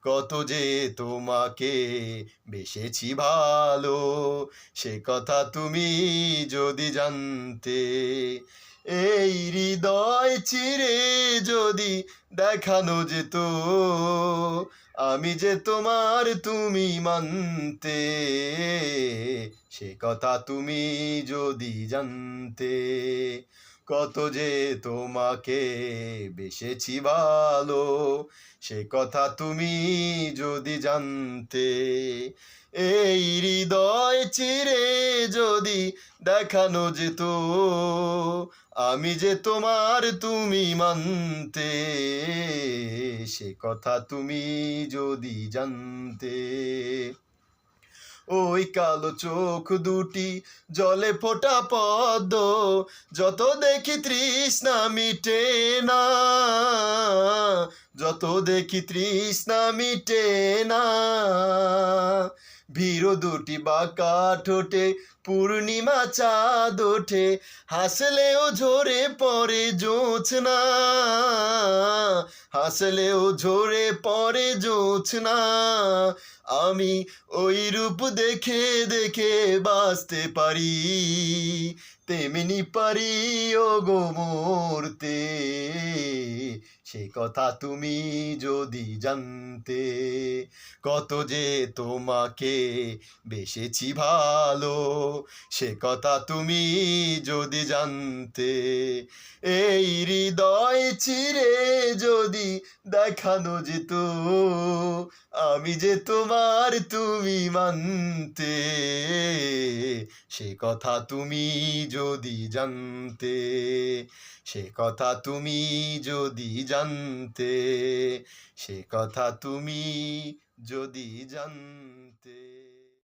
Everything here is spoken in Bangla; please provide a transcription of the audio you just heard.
কত যে তোমাকে বেসেছি ভালো, সে কথা তুমি যদি জানতে। এই হৃদয় চিরে যদি দেখানো যেত, আমি যে তোমার তুমি মানতে, সে কথা তুমি যদি জানতে। কত যে তোমাকে বেসেছি ভালো, সে কথা তুমি যদি জানতে। এই হৃদয় চিরে যদি দেখানো যেত, আমি যে তোমার তুমি মানতে, সে কথা তুমি যদি জানতে। ওই কালো চোখ দুটি জলে ফোটা পদ্ম, যত দেখি তৃষ্ণা মিটে না, যত দেখি তৃষ্ণা মিটে না। ভীরু দুটি বাঁকা ঠোঁটে পূর্ণিমা চাঁদ ওঠে, হাসলেও ঝরে পড়ে জোছনা, হাসলেও ঝরে পড়ে জোছনা। আমি ওই রূপ দেখে দেখে বাঁচতে পারি, তেমনি পারি ও গো মরতে, সে কথা তুমি যদি জানতে। কত যে তোমাকে বেসেছি ভালো, সে কথা তুমি যদি জানতে। এই হৃদয় চিরে যদি দেখানো যেত, আমি যে তোমার তুমি মানতে, সে কথা তুমি যদি জানতে, সে কথা তুমি যদি জানতে, সে কথা তুমি যদি জানতে।